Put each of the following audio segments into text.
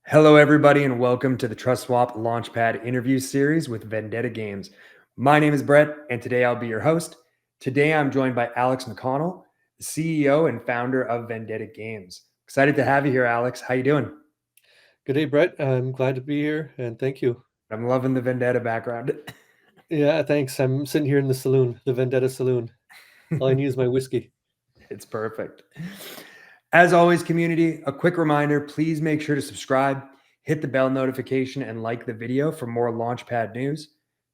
Hello, everybody, and welcome to the TrustSwap Launchpad interview series with Vendetta Games. My name is Brett, and today I'll be your host. Today, I'm joined by Alex McConnell, the CEO and founder of Vendetta Games. Excited to have you here, Alex. How you doing? Good day, Brett. I'm glad to be here, and thank you. I'm loving the Vendetta background. Yeah, thanks. I'm sitting here in the saloon, the Vendetta Saloon. All I need is my whiskey. It's perfect. As always, community, a quick reminder, please make sure to subscribe, hit the bell notification, and like the video for more Launchpad news,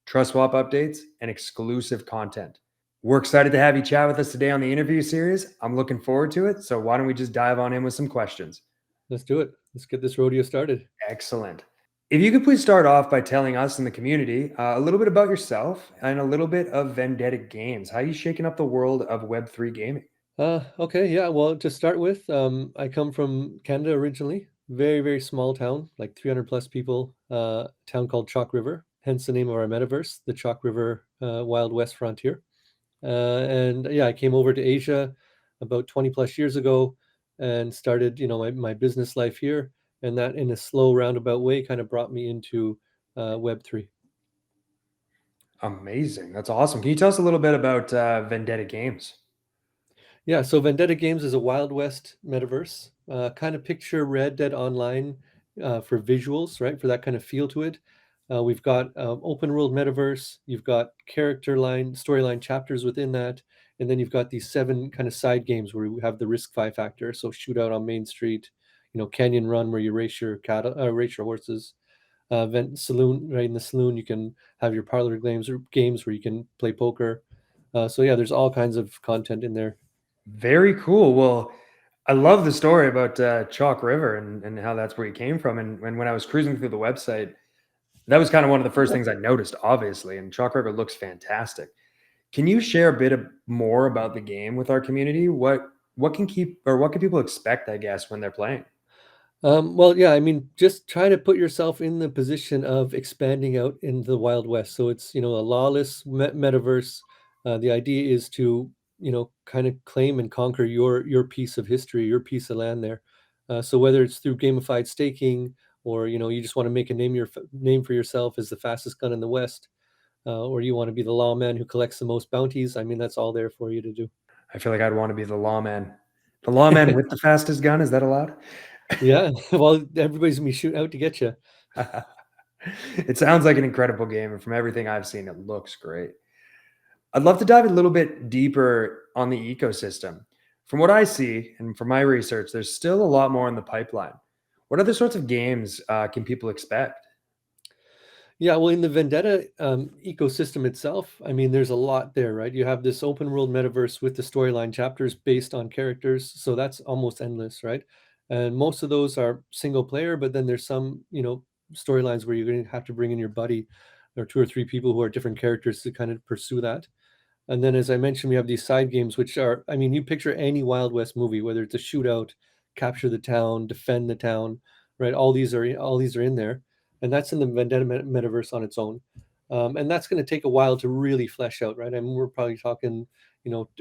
TrustSwap updates, and exclusive content. We're excited to have you chat with us today on the interview series. I'm looking forward to it. So, why don't we just dive on in with some questions? Let's do it. Let's get this rodeo started. Excellent. If you could please start off by telling us in the community a little bit about yourself and a little bit of Vendetta Games. How are you shaking up the world of Web3 gaming? Okay, yeah. Well, to start with, I come from Canada originally. Very small town, like 300 plus people. Town called Chalk River, hence the name of our metaverse, the Chalk River Wild West Frontier. And yeah, I came over to Asia about 20 plus years ago and started, my business life here. And that in a slow roundabout way kind of brought me into Web3. Amazing. That's awesome. Can you tell us a little bit about Vendetta Games? Yeah, so Vendetta Games is a Wild West metaverse. Kind of picture Red Dead Online for visuals, right? For that kind of feel to it. We've got open world metaverse. You've got character line, storyline chapters within that, and then you've got these seven kind of side games where we have the RiskFi factor. So shootout on Main Street, Canyon Run where you race your cattle, race your horses. Vent saloon, right in the saloon, you can have your parlor games where you can play poker. So yeah, there's all kinds of content in there. Very cool. Well, I love the story about Chalk River and how that's where you came from. And when I was cruising through the website, that was kind of one of the first things I noticed, obviously. And Chalk River looks fantastic. Can you share a bit more about the game with our community? What can people expect, I guess, when they're playing? Well, yeah, I mean, just try to put yourself in the position of expanding out in the Wild West. So it's, a lawless metaverse. The idea is to, kind of claim and conquer your piece of history, your piece of land there. So whether it's through gamified staking or, you just want to make a name for yourself as the fastest gun in the West, or you want to be the lawman who collects the most bounties, I mean, that's all there for you to do. I feel like I'd want to be the lawman. The lawman with the fastest gun, is that allowed? Yeah, well, everybody's gonna be shooting out to get you. It sounds like an incredible game, and from everything I've seen, it looks great. I'd love to dive a little bit deeper on the ecosystem. From what I see and from my research, there's still a lot more in the pipeline. What other sorts of games can people expect? Yeah, well, in the Vendetta ecosystem itself, I mean, there's a lot there, right? You have this open world metaverse with the storyline chapters based on characters, so that's almost endless, right? And most of those are single player, but then there's some, storylines where you're going to have to bring in your buddy or two or three people who are different characters to kind of pursue that. And then, as I mentioned, we have these side games, which are, I mean, you picture any Wild West movie, whether it's a shootout, capture the town, defend the town, right? All these are in there, and that's in the Vendetta metaverse on its own. And that's going to take a while to really flesh out, right? I mean, we're probably talking,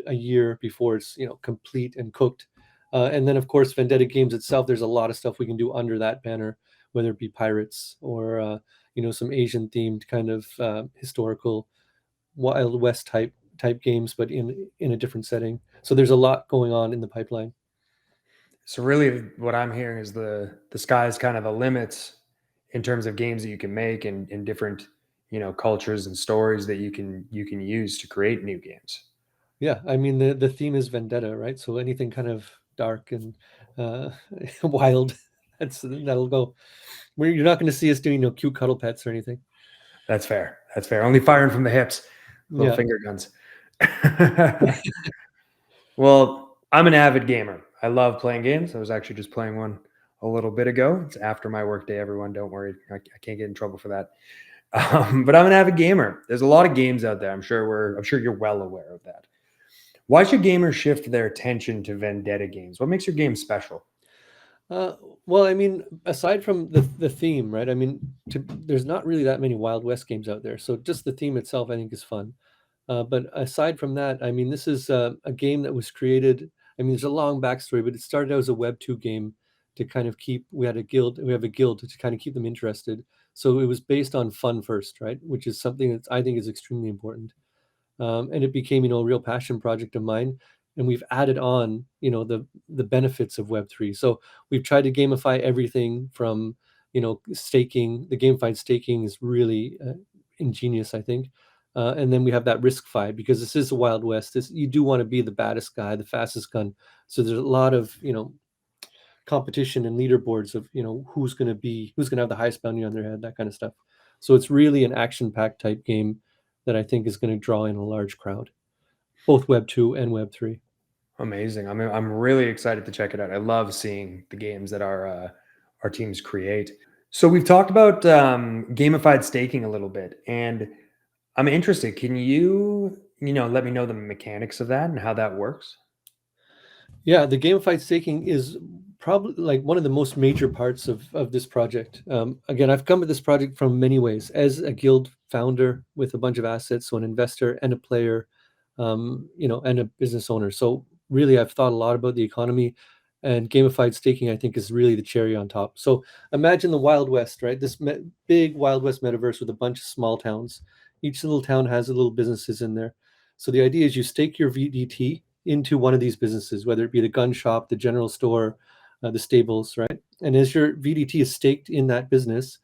a year before it's complete and cooked. And then, of course, Vendetta Games itself. There's a lot of stuff we can do under that banner, whether it be pirates or some Asian themed kind of historical Wild West type games, but in a different setting. So there's a lot going on in the pipeline. So really, what I'm hearing is the sky's kind of the limits in terms of games that you can make and in different cultures and stories that you can use to create new games. Yeah, I mean the theme is vendetta, right? So anything kind of dark and uh, wild, that'll go. You're not going to see us doing cute cuddle pets or anything. That's fair. That's fair. Only firing from the hips, little Yeah, finger guns. Well, I'm an avid gamer. I love playing games. I was actually just playing one a little bit ago. It's after my workday, everyone. Don't worry. I can't get in trouble for that. But I'm an avid gamer. There's a lot of games out there. I'm sure you're well aware of that. Why should gamers shift their attention to Vendetta games? What makes your game special? Uh, well, I mean, aside from the theme, right? I mean, there's not really that many Wild West games out there, so just the theme itself, I think, is fun. But aside from that, I mean, this is a game that was created. I mean, there's a long backstory, but it started out as a Web 2 game to kind of keep. We have a guild to kind of keep them interested. So it was based on fun first, right? Which is something that I think is extremely important. And it became, a real passion project of mine. And we've added on, the benefits of Web3. So we've tried to gamify everything from, staking. The gamified staking is really ingenious, I think. And then we have that RiskFi, because this is the Wild West. You do want to be the baddest guy, the fastest gun. So there's a lot of, competition and leaderboards of, who's going to have the highest bounty on their head, that kind of stuff. So it's really an action-packed type game that I think is going to draw in a large crowd, both Web 2 and Web 3. Amazing. I'm really excited to check it out. I love seeing the games that our teams create. So we've talked about gamified staking a little bit, and I'm interested. Can you let me know the mechanics of that and how that works? Yeah, the gamified staking is probably like one of the most major parts of this project. Again, I've come at this project from many ways as a guild founder with a bunch of assets, so an investor and a player, and a business owner. So really, I've thought a lot about the economy, and gamified staking, I think, is really the cherry on top. So imagine the Wild West, right? This big Wild West metaverse with a bunch of small towns. Each little town has a little businesses in there. So the idea is you stake your VDT into one of these businesses, whether it be the gun shop, the general store, the stables, right? And as your VDT is staked in that business,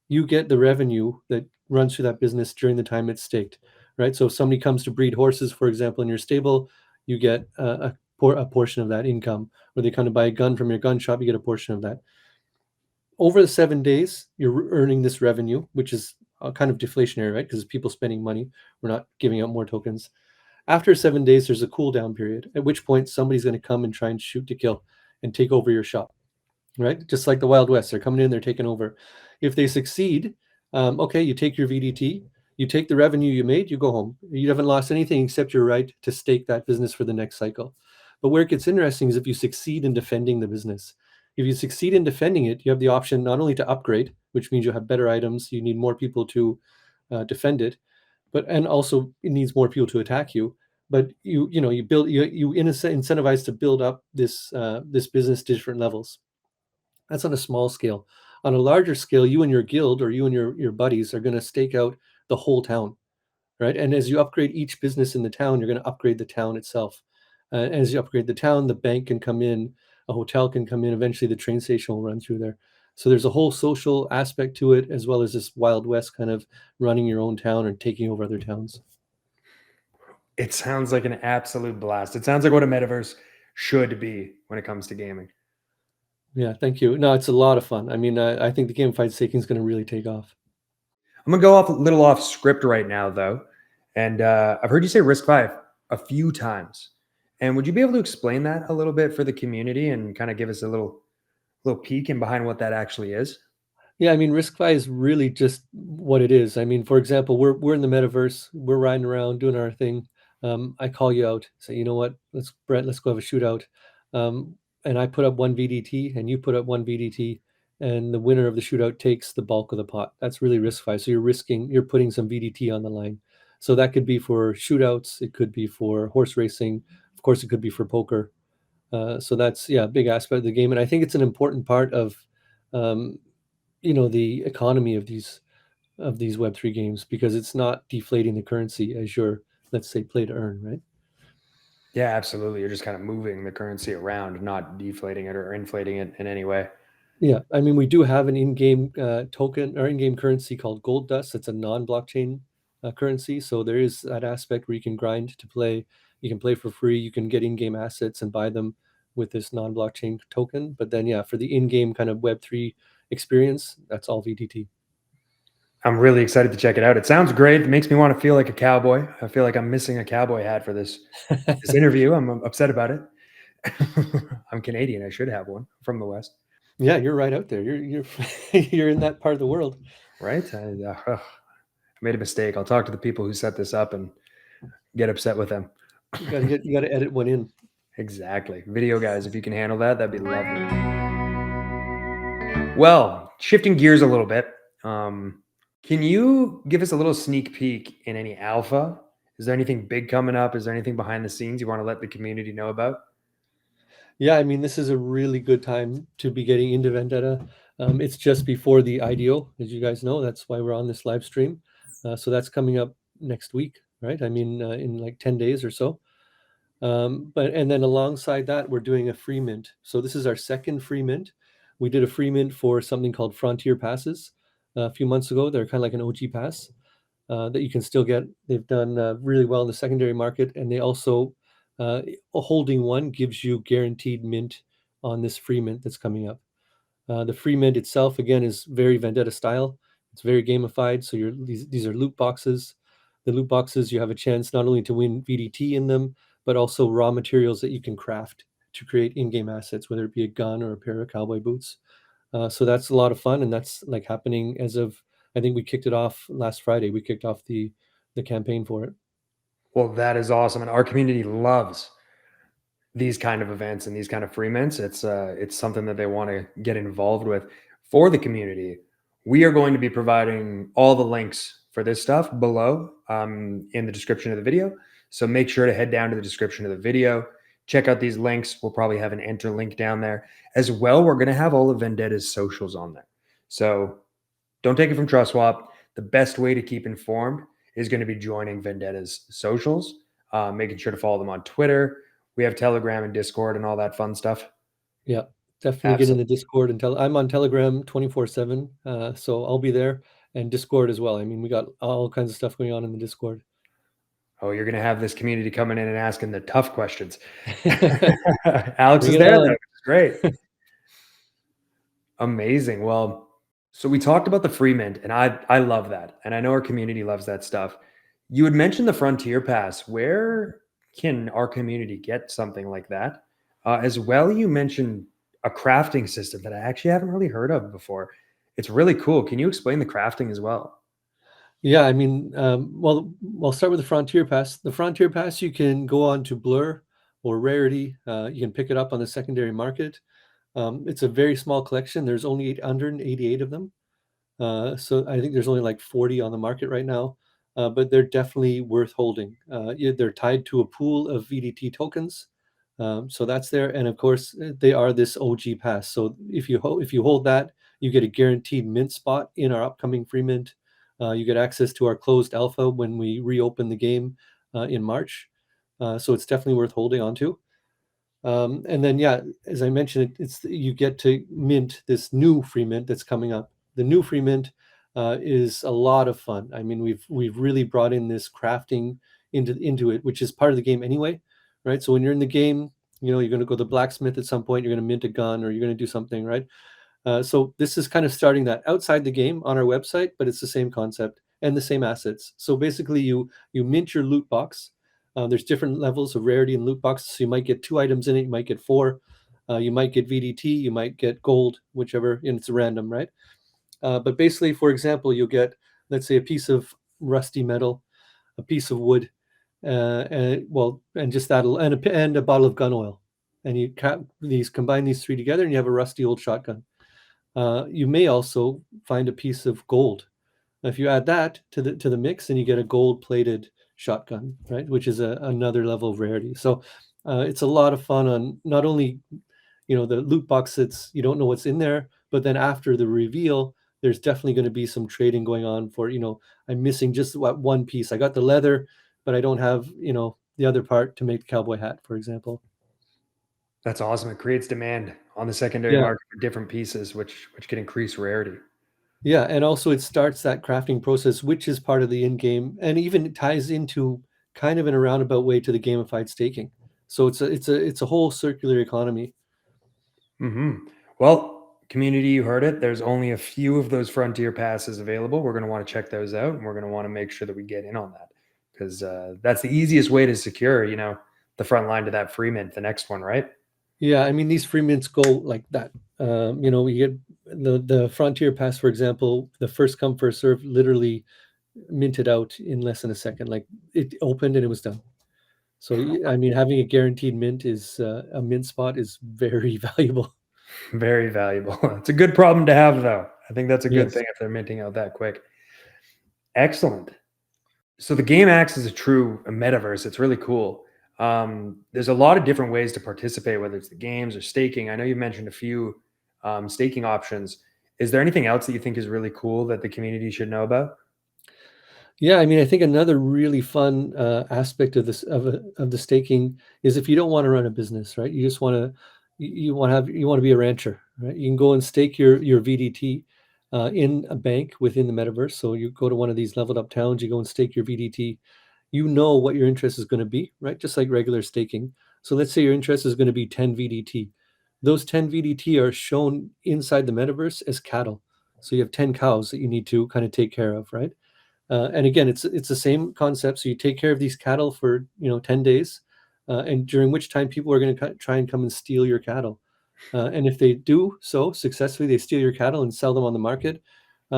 you get the revenue that runs through that business during the time it's staked, right? So if somebody comes to breed horses, for example, in your stable, you get a portion of that income. Or they come to buy a gun from your gun shop, you get a portion of that. Over the 7 days, you're earning this revenue, which is kind of deflationary, right? Because people spending money, we're not giving out more tokens. After 7 days, there's a cool down period, at which point somebody's going to come and try and shoot to kill and take over your shop, right? Just like the Wild West, they're coming in, they're taking over. If they succeed, okay, you take your VDT, you take the revenue you made, you go home. You haven't lost anything except your right to stake that business for the next cycle. But where it gets interesting is if you succeed in defending the business. If you succeed in defending it, you have the option not only to upgrade, which means you have better items, you need more people to defend it, and also it needs more people to attack you. But you build you incentivize to build up this business to different levels. That's on a small scale. On a larger scale, you and your guild or you and your buddies are going to stake out the whole town, right? And as you upgrade each business in the town, you're going to upgrade the town itself. As you upgrade the town, the bank can come in, a hotel can come in. Eventually, the train station will run through there. So there's a whole social aspect to it, as well as this Wild West kind of running your own town and taking over other towns. It sounds like an absolute blast. It sounds like what a metaverse should be when it comes to gaming. Yeah, thank you. No, it's a lot of fun. I mean, I think the gamified staking is going to really take off. I'm gonna go off a little off script right now, though, and I've heard you say RiskFi a few times. And would you be able to explain that a little bit for the community and kind of give us a little peek in behind what that actually is? Yeah, I mean, RiskFi is really just what it is. I mean, for example, we're in the metaverse, we're riding around doing our thing. I call you out, say, you know what, Brett, let's go have a shootout. Um, and I put up one VDT, and you put up one VDT, and the winner of the shootout takes the bulk of the pot. That's really RiskFi. So you're putting some VDT on the line. So that could be for shootouts, it could be for horse racing, of course, it could be for poker. So that's, yeah, a big aspect of the game, and I think it's an important part of um, the economy of these Web3 games, because it's not deflating the currency as your, let's say, play to earn, right? Yeah, absolutely. You're just kind of moving the currency around, not deflating it or inflating it in any way. Yeah, I mean, we do have an in-game token or in-game currency called gold dust. It's a non-blockchain currency, so there is that aspect where you can grind to play. You can play for free. You can get in-game assets and buy them with this non-blockchain token. But then, yeah, for the in-game kind of Web3 experience, that's all VDT. I'm really excited to check it out. It sounds great. It makes me want to feel like a cowboy. I feel like I'm missing a cowboy hat for this interview. I'm upset about it. I'm Canadian. I should have one from the West, Yeah, you're right out there. You're you're in that part of the world. right? I made a mistake. I'll talk to the people who set this up and get upset with them. You got to edit one in. Exactly. Video guys, if you can handle that, that'd be lovely. Well, shifting gears a little bit, can you give us a little sneak peek in any alpha? Is there anything big coming up? Is there anything behind the scenes you want to let the community know about? Yeah, I mean, this is a really good time to be getting into Vendetta. It's just before the IDO, as you guys know. That's why we're on this live stream. So that's coming up next week, right? I mean, in like 10 days or so. But and then alongside that, we're doing a free mint. So this is our second free mint. We did a free mint for something called Frontier Passes a few months ago. They're kind of like an OG pass that you can still get. They've done really well in the secondary market, and they also holding one gives you guaranteed mint on this free mint that's coming up. The free mint itself, again, is very Vendetta style. It's very gamified. So these are loot boxes. The loot boxes, you have a chance not only to win VDT in them, but also raw materials that you can craft to create in-game assets, whether it be a gun or a pair of cowboy boots. So that's a lot of fun, and that's like happening as of, I think we kicked it off last Friday. We kicked off the campaign for it. Well, that is awesome, and our community loves these kind of events and these kind of free mints. It's something that they want to get involved with for the community. We are going to be providing all the links for this stuff below in the description of the video. So make sure to head down to the description of the video, check out these links. We'll probably have an enter link down there as well. We're going to have all of Vendetta's socials on there. So don't take it from TrustSwap. The best way to keep informed is going to be joining Vendetta's socials, making sure to follow them on Twitter. We have Telegram and Discord and all that fun stuff. Yeah, definitely get in Absolutely. the Discord and I'm on Telegram 24/7, so I'll be there, and Discord as well. I mean, we got all kinds of stuff going on in the Discord. Oh, you're going to have this community coming in and asking the tough questions. Alex Bring is it there, though. on. It's great. Amazing. Well, so we talked about the free mint, and I love that, and I know our community loves that stuff. You had mentioned the Frontier Pass. Where can our community get something like that? As well, you mentioned a crafting system that I actually haven't really heard of before. It's really cool. Can you explain the crafting as well? Yeah, I mean, well, I'll start with the Frontier Pass. The Frontier Pass, you can go on to Blur or Rarity. You can pick it up on the secondary market. It's a very small collection. There's only 888 of them. So I think there's only like 40 on the market right now, but they're definitely worth holding. They're tied to a pool of VDT tokens, so that's there. And of course, they are this OG pass. So if you hold that, you get a guaranteed mint spot in our upcoming free mint. You get access to our closed alpha when we reopen the game in March. So it's definitely worth holding on to. And then, yeah, as I mentioned, it's you get to mint this new free mint that's coming up. The new free mint is a lot of fun. I mean, we've really brought in this crafting into it, which is part of the game anyway, right? So when you're in the game, you know, you're going to go to the blacksmith at some point. You're going to mint a gun, or you're going to do something, right? So this is kind of starting that outside the game on our website, but it's the same concept and the same assets. So basically, you mint your loot box. There's different levels of rarity in loot boxes. So you might get 2 items in it. You might get 4. You might get VDT. You might get gold, whichever. And it's random, right? But basically, for example, you'll get, let's say, a piece of rusty metal, a piece of wood, and just that, and a bottle of gun oil, and you combine these three together, and you have a rusty old shotgun. You may also find a piece of gold. If you add that to the mix, then you get a gold-plated shotgun, right? Which is another level of rarity. So it's a lot of fun on not only, you know, the loot box. It's you don't know what's in there, but then after the reveal, there's definitely going to be some trading going on for, you know, I'm missing just one piece. I got the leather, but I don't have, you know, the other part to make the cowboy hat, for example. That's awesome. It creates demand on the secondary Yeah. market for different pieces, which can increase rarity. Yeah, and also it starts that crafting process, which is part of the in-game, and even it ties into kind of in a roundabout way to the gamified staking. So it's a whole circular economy. Well, community, you heard it. There's only a few of those frontier passes available. We're going to want to check those out, and we're going to want to make sure that we get in on that because that's the easiest way to secure, the front line to that free mint, the next one, right? Yeah, I mean these free mints go like that. You know, you get the Frontier Pass, for example, the first come first serve, literally minted out in less than a second. Like it opened and it was done. So I mean, having a guaranteed mint is a mint spot is very valuable. Very valuable. It's a good problem to have, though. I think that's a good Yes. thing if they're minting out that quick. Excellent. So the game acts as a true metaverse. It's really cool. There's a lot of different ways to participate, whether it's the games or staking. I know you mentioned a few staking options. Is there anything else that you think is really cool that the community should know about? Yeah, I mean, I think another really fun aspect of this of the staking is if you don't want to run a business, right? You just want to you want to have you want to be a rancher, right? You can go and stake your VDT in a bank within the metaverse. So you go to one of these leveled up towns, you go and stake your VDT. You know what your interest is going to be, right? Just like regular staking. So let's say your interest is going to be 10 VDT. Those 10 VDT are shown inside the metaverse as cattle. So you have 10 cows that you need to kind of take care of, right? And again, it's the same concept. So you take care of these cattle for 10 days, and during which time people are going to try and come and steal your cattle. And if they do so successfully, they steal your cattle and sell them on the market.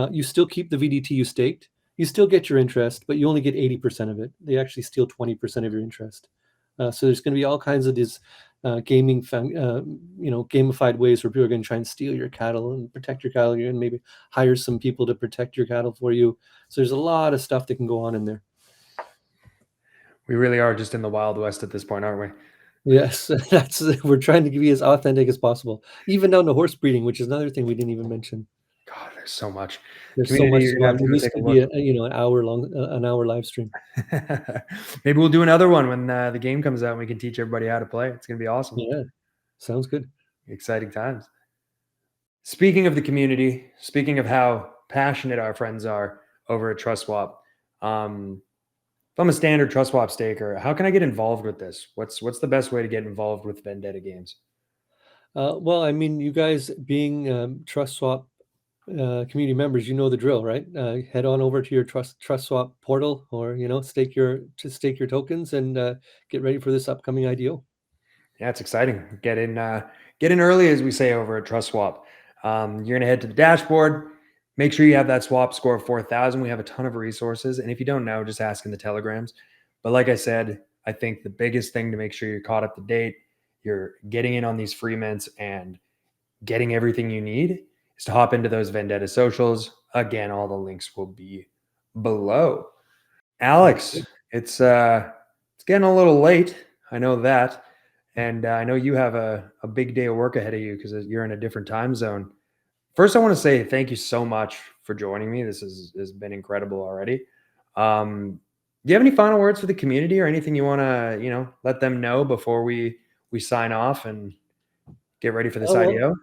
You still keep the VDT you staked. You still get your interest, but you only get 80% of it. They actually steal 20% of your interest. So there's going to be all kinds of these gamified ways where people are going to try and steal your cattle and protect your cattle, and maybe hire some people to protect your cattle for you. So there's a lot of stuff that can go on in there. We really are just in the Wild West at this point, aren't we? Yes, we're trying to be as authentic as possible, even down to horse breeding, which is another thing we didn't even mention. God, there's so much. There's so Community, much you're to gonna have learn. to And go this take a could look. be an hour long, an hour live stream. Maybe we'll do another one when the game comes out and we can teach everybody how to play. It's gonna be awesome. Yeah, sounds good. Exciting times. Speaking of the community, speaking of how passionate our friends are over at TrustSwap, if I'm a standard TrustSwap staker, how can I get involved with this? What's the best way to get involved with Vendetta Games? Well, I mean, you guys being TrustSwap community members, you know the drill, right? Head on over to your TrustSwap portal, or stake your tokens and get ready for this upcoming IDO. Yeah, it's exciting. Get in early, as we say over at TrustSwap. You're gonna head to the dashboard. Make sure you have that swap score of 4,000. We have a ton of resources, and if you don't know, just ask in the telegrams. But like I said, I think the biggest thing to make sure you're caught up to date, you're getting in on these free mints and getting everything you need is to hop into those Vendetta socials. Again, all the links will be below. Sounds Alex, good. it's getting a little late. I know that. And I know you have a big day of work ahead of you because you're in a different time zone. First, I want to say thank you so much for joining me. This has been incredible already. Do you have any final words for the community or anything you want to, let them know before we sign off and get ready for this Oh, well, IDO?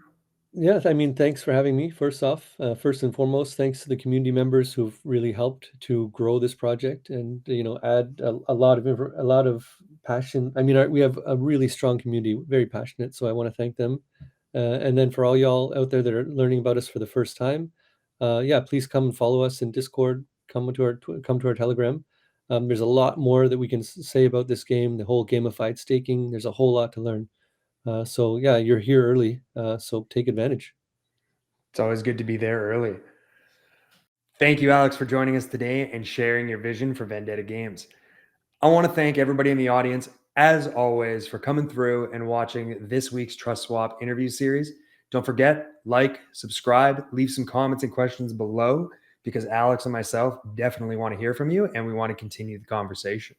yeah, I mean, thanks for having me. First off, first and foremost, thanks to the community members who've really helped to grow this project and add a lot of a lot of passion. I mean, we have a really strong community, very passionate. So I want to thank them. And then for all y'all out there that are learning about us for the first time, yeah, please come and follow us in Discord. Come to our Telegram. There's a lot more that we can say about this game, the whole gamified staking. There's a whole lot to learn. So yeah, you're here early, so take advantage. It's always good to be there early. Thank you, Alex, for joining us today and sharing your vision for Vendetta Games. I want to thank everybody in the audience, as always, for coming through and watching this week's TrustSwap interview series. Don't forget, like, subscribe, leave some comments and questions below because Alex and myself definitely want to hear from you and we want to continue the conversation.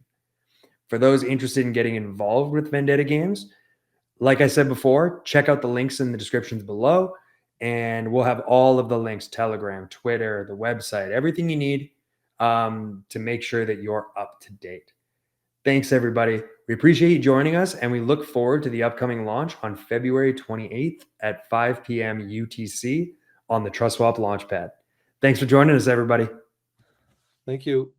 For those interested in getting involved with Vendetta Games, like I said before, check out the links in the descriptions below, and we'll have all of the links: Telegram, Twitter, the website, everything you need to make sure that you're up to date. Thanks, everybody. We appreciate you joining us, and we look forward to the upcoming launch on February 28th at 5 p.m. UTC on the TrustSwap Launchpad. Thanks for joining us, everybody. Thank you.